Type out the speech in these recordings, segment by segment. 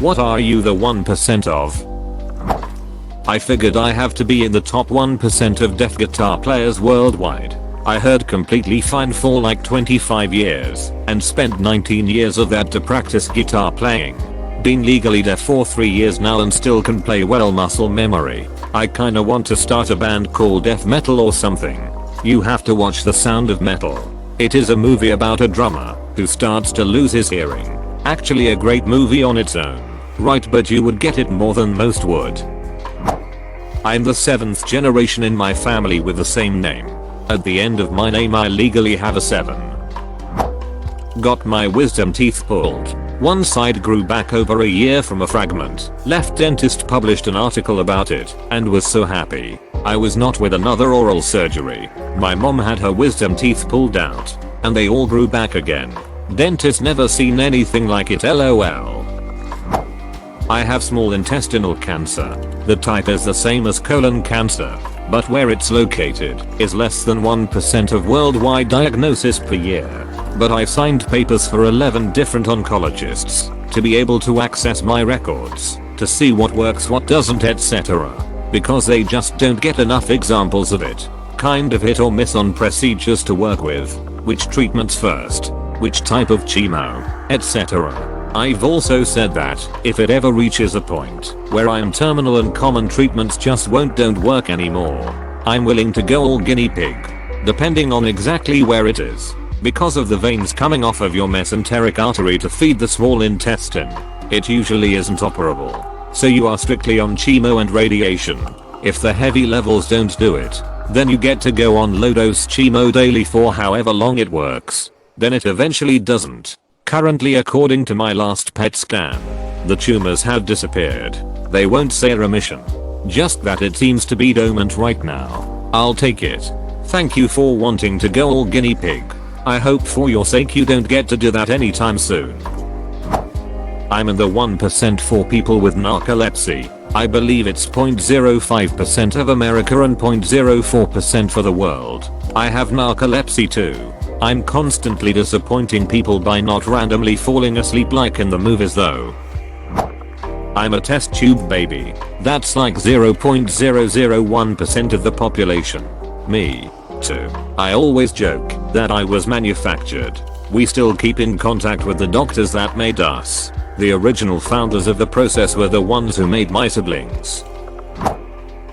What are you the 1% of? I figured I have to be in the top 1% of deaf guitar players worldwide. I heard completely fine for like 25 years and spent 19 years of that to practice guitar playing. Been legally deaf for 3 years now and still can play well. Muscle memory. I kinda want to start a band called Death Metal or something. You have to watch The Sound of Metal. It is a movie about a drummer who starts to lose his hearing. Actually a great movie on its own. Right, but you would get it more than most would. I'm the 7th generation in my family with the same name. At the end of my name I legally have a 7. Got my wisdom teeth pulled. One side grew back over a year from a fragment. Left dentist published an article about it and was so happy. I was not with another oral surgery. My mom had her wisdom teeth pulled out and they all grew back again. Dentist never seen anything like it, lol. I have small intestinal cancer. The type is the same as colon cancer, but where it's located is less than 1% of worldwide diagnosis per year. But I signed papers for 11 different oncologists to be able to access my records, to see what works, what doesn't, etc. Because they just don't get enough examples of it. Kind of hit or miss on procedures to work with, which treatments first, which type of chemo, etc. I've also said that if it ever reaches a point where I'm terminal and common treatments just don't work anymore, I'm willing to go all guinea pig. Depending on exactly where it is. Because of the veins coming off of your mesenteric artery to feed the small intestine, it usually isn't operable. So you are strictly on chemo and radiation. If the heavy levels don't do it, then you get to go on low dose chemo daily for however long it works. Then it eventually doesn't. Currently, according to my last PET scan, the tumors have disappeared. They won't say remission. Just that it seems to be dormant right now. I'll take it. Thank you for wanting to go all guinea pig. I hope for your sake you don't get to do that anytime soon. I'm in the 1% for people with narcolepsy. I believe it's 0.05% of America and 0.04% for the world. I have narcolepsy too. I'm constantly disappointing people by not randomly falling asleep like in the movies though. I'm a test tube baby. That's like 0.001% of the population. Me too. I always joke that I was manufactured. We still keep in contact with the doctors that made us. The original founders of the process were the ones who made my siblings.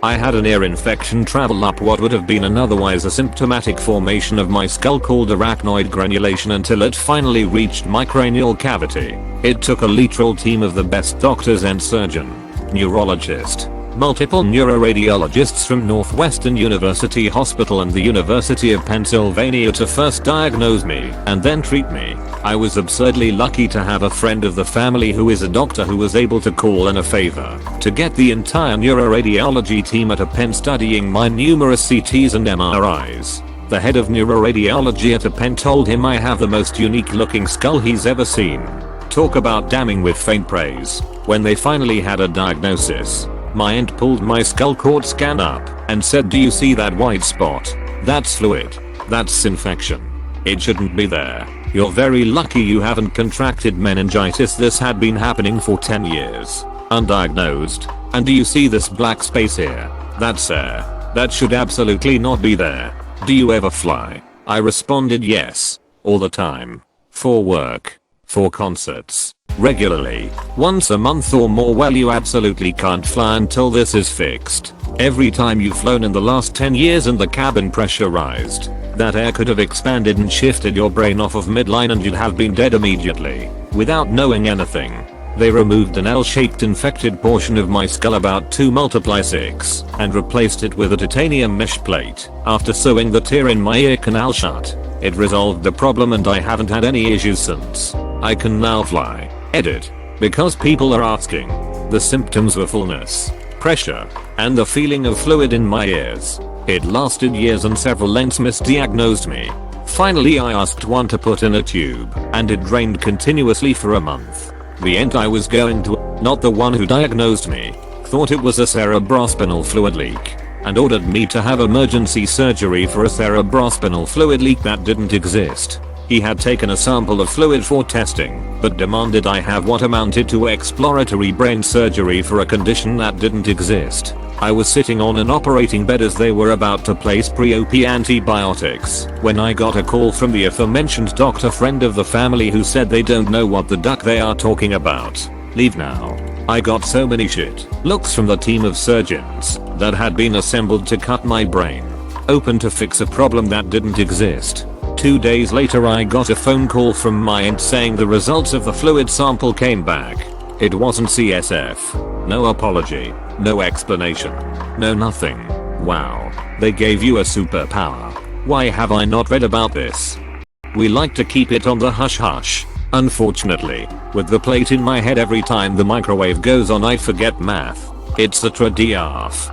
I had an ear infection travel up what would have been an otherwise asymptomatic formation of my skull called arachnoid granulation until it finally reached my cranial cavity. It took a literal team of the best doctors and surgeon, neurologist, multiple neuroradiologists from Northwestern University Hospital and the University of Pennsylvania to first diagnose me and then treat me. I was absurdly lucky to have a friend of the family who is a doctor who was able to call in a favor to get the entire neuroradiology team at a Penn studying my numerous CTs and MRIs. The head of neuroradiology at a Penn told him I have the most unique looking skull he's ever seen. Talk about damning with faint praise. When they finally had a diagnosis, my aunt pulled my skull cord scan up and said, "Do you see that white spot? That's fluid. That's infection. It shouldn't be there. You're very lucky you haven't contracted meningitis. This had been happening for 10 years. Undiagnosed. And do you see this black space here? That's air. That should absolutely not be there. Do you ever fly?" I responded yes. All the time. For work. For concerts. Regularly. Once a month or more. Well, you absolutely can't fly until this is fixed. Every time you've flown in the last 10 years and the cabin pressurized, that air could have expanded and shifted your brain off of midline and you'd have been dead immediately, without knowing anything. They removed an L-shaped infected portion of my skull about 2x6 and replaced it with a titanium mesh plate. After sewing the tear in my ear canal shut, it resolved the problem and I haven't had any issues since. I can now fly. Edit. Because people are asking. The symptoms were fullness, pressure, and the feeling of fluid in my ears. It lasted years and several lengths misdiagnosed me. Finally I asked one to put in a tube, and it drained continuously for a month. The end I was going to, not the one who diagnosed me, thought it was a cerebrospinal fluid leak, and ordered me to have emergency surgery for a cerebrospinal fluid leak that didn't exist. He had taken a sample of fluid for testing, but demanded I have what amounted to exploratory brain surgery for a condition that didn't exist. I was sitting on an operating bed as they were about to place pre-op antibiotics when I got a call from the aforementioned doctor friend of the family who said they don't know what the duck they are talking about. Leave now. I got so many shit looks from the team of surgeons that had been assembled to cut my brain open to fix a problem that didn't exist. 2 days later I got a phone call from my aunt saying the results of the fluid sample came back. It wasn't CSF. No apology. No explanation. No nothing. Wow. They gave you a superpower. Why have I not read about this? We like to keep it on the hush hush. Unfortunately, with the plate in my head every time the microwave goes on I forget math. It's a tradiaf.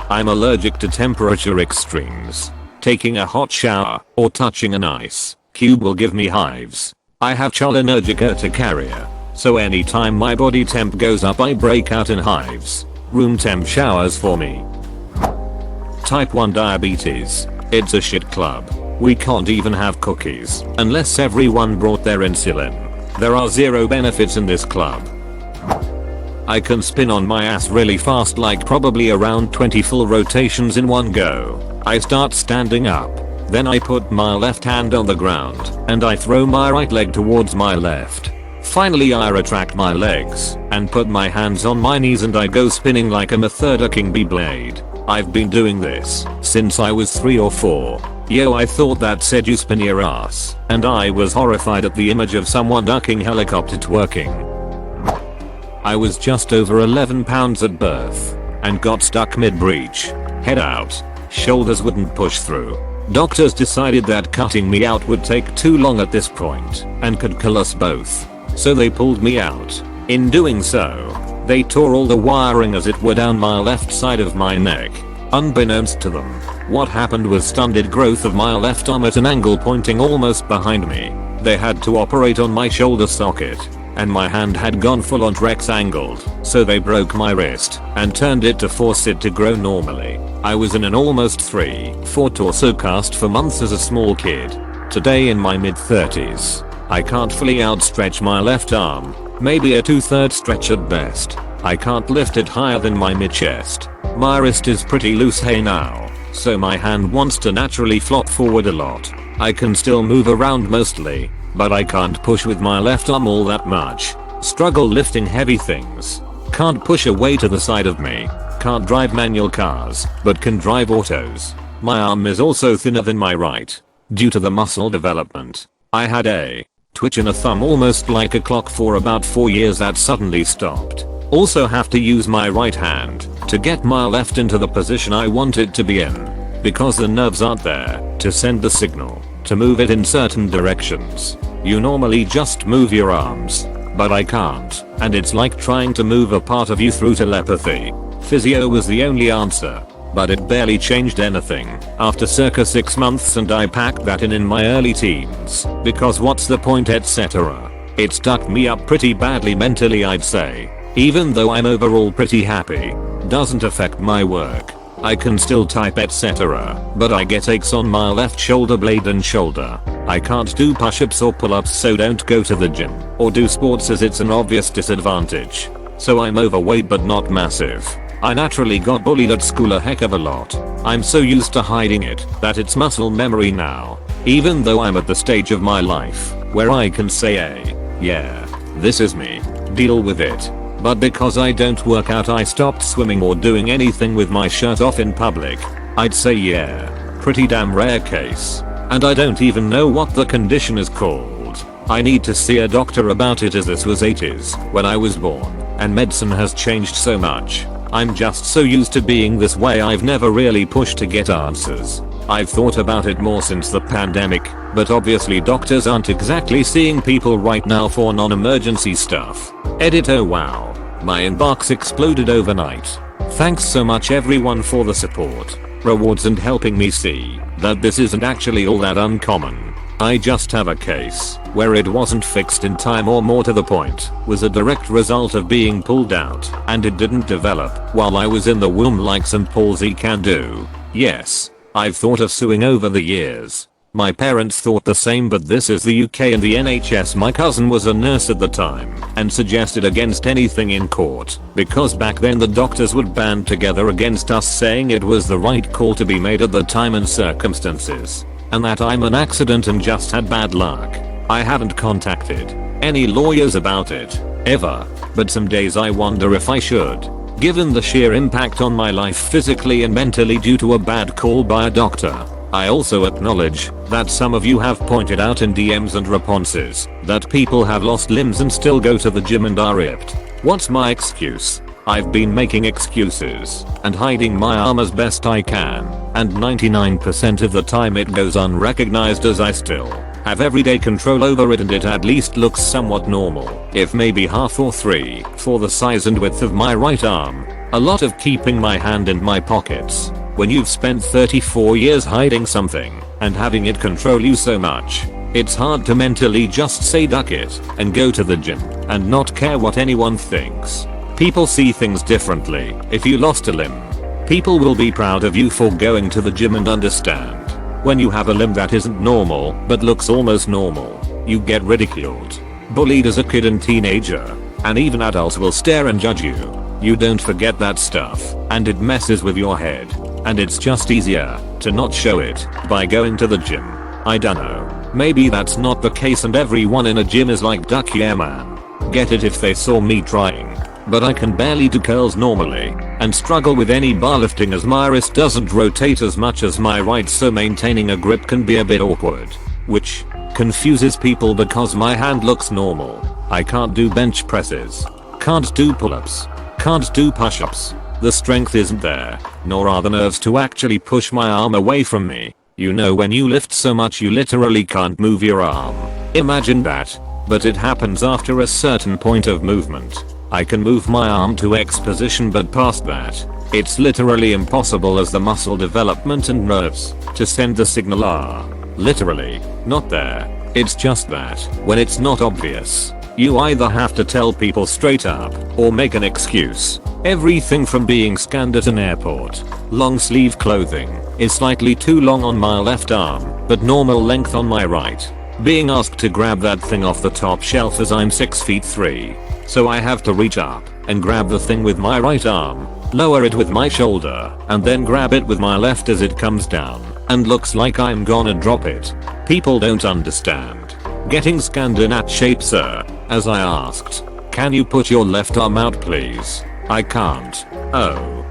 I'm allergic to temperature extremes. Taking a hot shower or touching an ice cube will give me hives. I have cholinergic urticaria, so anytime my body temp goes up I break out in hives. Room temp showers for me. Type 1 diabetes. It's a shit club. We can't even have cookies unless everyone brought their insulin. There are zero benefits in this club. I can spin on my ass really fast, like probably around 20 full rotations in one go. I start standing up. Then I put my left hand on the ground and I throw my right leg towards my left. Finally I retract my legs and put my hands on my knees and I go spinning like I'm a third king Beyblade. I've been doing this since I was 3 or 4. Yo, I thought that said you spin your ass, and I was horrified at the image of someone ducking helicopter twerking. I was just over 11 pounds at birth and got stuck mid-breech. Head out. Shoulders wouldn't push through. Doctors decided that cutting me out would take too long at this point and could kill us both. So they pulled me out. In doing so, they tore all the wiring as it were down my left side of my neck. Unbeknownst to them, what happened was stunted growth of my left arm at an angle pointing almost behind me. They had to operate on my shoulder socket, and my hand had gone full on Rex angled, so they broke my wrist and turned it to force it to grow normally. I was in an almost 3/4 torso cast for months as a small kid. Today in my mid-30s, I can't fully outstretch my left arm, maybe a 2/3 stretch at best. I can't lift it higher than my mid-chest. My wrist is pretty loose hey now, so my hand wants to naturally flop forward a lot. I can still move around mostly, but I can't push with my left arm all that much. Struggle lifting heavy things. Can't push away to the side of me. Can't drive manual cars, but can drive autos. My arm is also thinner than my right, due to the muscle development. I had a twitch in a thumb almost like a clock for about 4 years that suddenly stopped. Also have to use my right hand to get my left into the position I want it to be in, because the nerves aren't there to send the signal to move it in certain directions. You normally just move your arms, but I can't, and it's like trying to move a part of you through telepathy. Physio was the only answer, but it barely changed anything after circa 6 months, and I packed that in my early teens, because what's the point etc. It stuck me up pretty badly mentally I'd say. Even though I'm overall pretty happy, doesn't affect my work. I can still type etc, but I get aches on my left shoulder blade and shoulder. I can't do push-ups or pull-ups, so don't go to the gym or do sports as it's an obvious disadvantage. So I'm overweight but not massive. I naturally got bullied at school a heck of a lot. I'm so used to hiding it that it's muscle memory now. Even though I'm at the stage of my life where I can say yeah, this is me, deal with it. But because I don't work out I stopped swimming or doing anything with my shirt off in public. I'd say yeah, pretty damn rare case. And I don't even know what the condition is called. I need to see a doctor about it as this was 80s when I was born, and medicine has changed so much. I'm just so used to being this way I've never really pushed to get answers. I've thought about it more since the pandemic, but obviously doctors aren't exactly seeing people right now for non-emergency stuff. Edit oh wow, my inbox exploded overnight. Thanks so much everyone for the support, rewards and helping me see that this isn't actually all that uncommon. I just have a case where it wasn't fixed in time, or more to the point, was a direct result of being pulled out, and it didn't develop while I was in the womb like some palsy can do. Yes, I've thought of suing over the years. My parents thought the same, but this is the UK and the NHS. My cousin was a nurse at the time and suggested against anything in court because back then the doctors would band together against us, saying it was the right call to be made at the time and circumstances, and that I'm an accident and just had bad luck. I haven't contacted any lawyers about it ever, but some days I wonder if I should, given the sheer impact on my life physically and mentally due to a bad call by a doctor. I also acknowledge that some of you have pointed out in DMs and responses that people have lost limbs and still go to the gym and are ripped. What's my excuse? I've been making excuses and hiding my arm as best I can, and 99% of the time it goes unrecognized, as I still have everyday control over it and it at least looks somewhat normal, if maybe half or three for the size and width of my right arm. A lot of keeping my hand in my pockets. When you've spent 34 years hiding something and having it control you so much, it's hard to mentally just say duck it and go to the gym and not care what anyone thinks. People see things differently. If you lost a limb, people will be proud of you for going to the gym and understand. When you have a limb that isn't normal but looks almost normal, you get ridiculed, bullied as a kid and teenager, and even adults will stare and judge you. You don't forget that stuff, and it messes with your head. And it's just easier to not show it by going to the gym. I dunno. Maybe that's not the case and everyone in a gym is like duck, yeah man. Get it if they saw me trying. But I can barely do curls normally and struggle with any bar lifting as my wrist doesn't rotate as much as my right, so maintaining a grip can be a bit awkward. Which confuses people because my hand looks normal. I can't do bench presses. Can't do pull-ups. Can't do push-ups. The strength isn't there, nor are the nerves to actually push my arm away from me. You know when you lift so much you literally can't move your arm. Imagine that. But it happens after a certain point of movement. I can move my arm to X position, but past that, it's literally impossible as the muscle development and nerves to send the signal are literally not there. It's just that when it's not obvious, you either have to tell people straight up or make an excuse. Everything from being scanned at an airport, long sleeve clothing is slightly too long on my left arm but normal length on my right. Being asked to grab that thing off the top shelf as I'm 6'3", so I have to reach up and grab the thing with my right arm, lower it with my shoulder, and then grab it with my left as it comes down and looks like I'm gonna drop it. People don't understand. Getting scanned in at shape, sir, as I asked, can you put your left arm out please? I can't. Oh.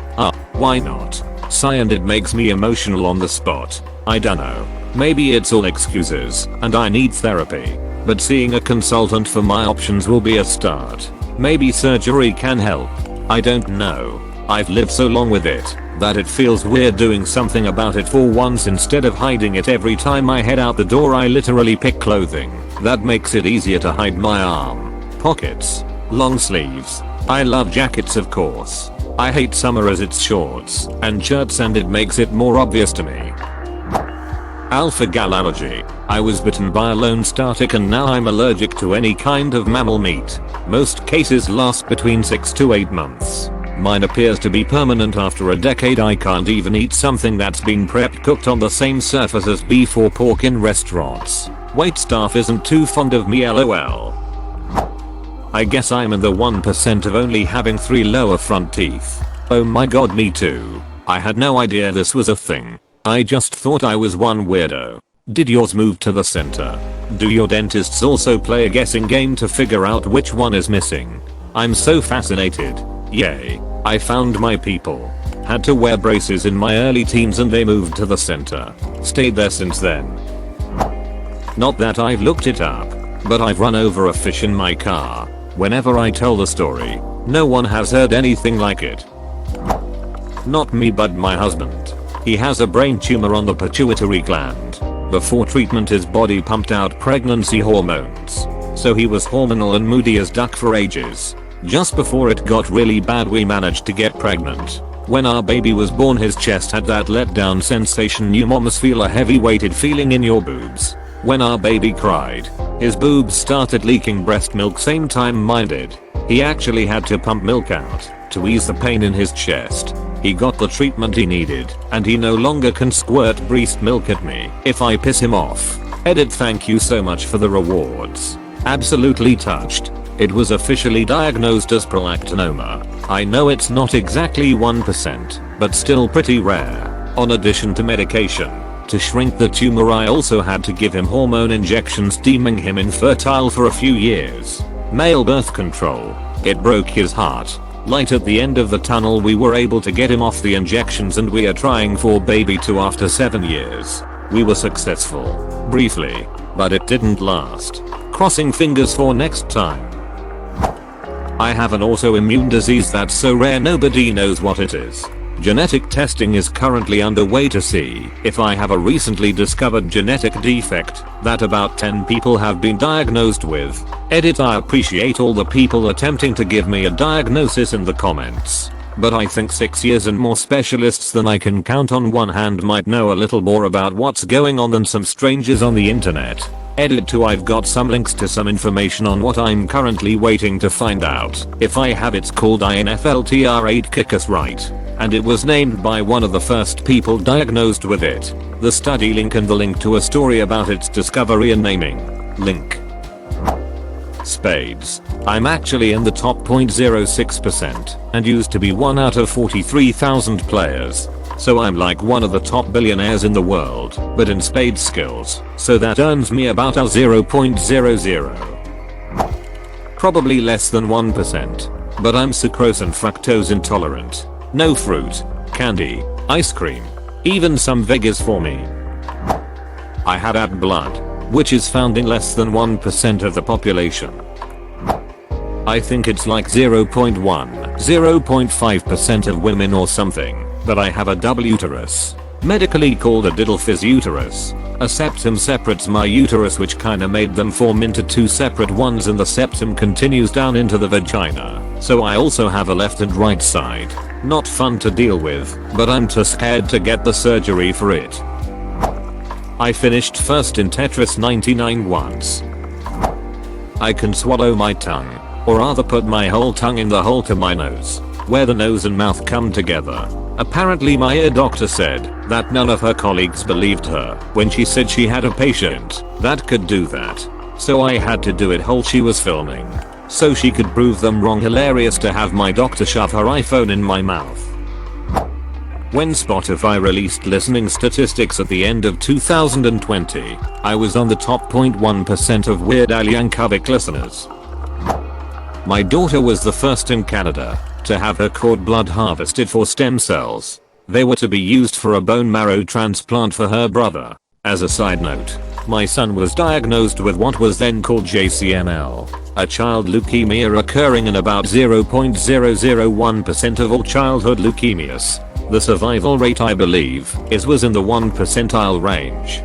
Why not? Sigh, and it makes me emotional on the spot. I dunno. Maybe it's all excuses and I need therapy, but seeing a consultant for my options will be a start. Maybe surgery can help. I don't know. I've lived so long with it that it feels weird doing something about it for once instead of hiding it. Every time I head out the door I literally pick clothing that makes it easier to hide my arm. Pockets. Long sleeves. I love jackets, of course. I hate summer as it's shorts and shirts and it makes it more obvious to me. Alpha gal allergy. I was bitten by a lone star tick and now I'm allergic to any kind of mammal meat. Most cases last between 6 to 8 months. Mine appears to be permanent after a decade. I can't even eat something that's been prepped cooked on the same surface as beef or pork in restaurants. Wait, staff isn't too fond of me, lol. I guess I'm in the 1% of only having 3 lower front teeth. Oh my god, me too. I had no idea this was a thing. I just thought I was one weirdo. Did yours move to the center? Do your dentists also play a guessing game to figure out which one is missing? I'm so fascinated. Yay. I found my people. Had to wear braces in my early teens and they moved to the center. Stayed there since then. Not that I've looked it up, but I've run over a fish in my car. Whenever I tell the story, no one has heard anything like it. Not me, but my husband. He has a brain tumor on the pituitary gland. Before treatment his body pumped out pregnancy hormones. So he was hormonal and moody as duck for ages. Just before it got really bad we managed to get pregnant. When our baby was born his chest had that letdown sensation you moms feel, a heavy weighted feeling in your boobs. When our baby cried, his boobs started leaking breast milk same time mine did. He actually had to pump milk out to ease the pain in his chest. He got the treatment he needed, and he no longer can squirt breast milk at me if I piss him off. Edit, thank you so much for the rewards. Absolutely touched. It was officially diagnosed as prolactinoma. I know it's not exactly 1%, but still pretty rare. On addition to medication to shrink the tumor, I also had to give him hormone injections, deeming him infertile for a few years. Male birth control. It broke his heart. Light at the end of the tunnel, we were able to get him off the injections, and we are trying for baby 2 after 7 years. We were successful. Briefly. But it didn't last. Crossing fingers for next time. I have an autoimmune disease that's so rare nobody knows what it is. Genetic testing is currently underway to see if I have a recently discovered genetic defect that about 10 people have been diagnosed with. Edit, I appreciate all the people attempting to give me a diagnosis in the comments, but I think 6 years and more specialists than I can count on one hand might know a little more about what's going on than some strangers on the internet. Edit 2, I've got some links to some information on what I'm currently waiting to find out if I have. It's called INFLTR8 Kick Us Right, and it was named by one of the first people diagnosed with it. The study link and the link to a story about its discovery and naming. Link. Spades. I'm actually in the top 0.06% and used to be 1 out of 43,000 players. So I'm like one of the top billionaires in the world, but in spades skills, so that earns me about a 0.00. Probably less than 1%, but I'm sucrose and fructose intolerant. No fruit, candy, ice cream, even some veg is for me. I had AB blood, which is found in less than 1% of the population. I think it's like 0.1, 0.5% of women or something. But I have a double uterus, medically called a diddle-fizz uterus. A septum separates my uterus, which kinda made them form into 2 separate ones, and the septum continues down into the vagina. So I also have a left and right side. Not fun to deal with, but I'm too scared to get the surgery for it. I finished first in Tetris 99 once. I can swallow my tongue, or rather put my whole tongue in the hole to my nose, where the nose and mouth come together. Apparently my ear doctor said that none of her colleagues believed her when she said she had a patient that could do that. So I had to do it while she was filming, so she could prove them wrong. Hilarious to have my doctor shove her iPhone in my mouth. When Spotify released listening statistics at the end of 2020, I was on the top 0.1% of Weird Al Yankovic listeners. My daughter was the first in Canada to have her cord blood harvested for stem cells. They were to be used for a bone marrow transplant for her brother. As a side note, my son was diagnosed with what was then called JCML, a child leukemia occurring in about 0.001% of all childhood leukemias. The survival rate, I believe, was in the 1 percentile range.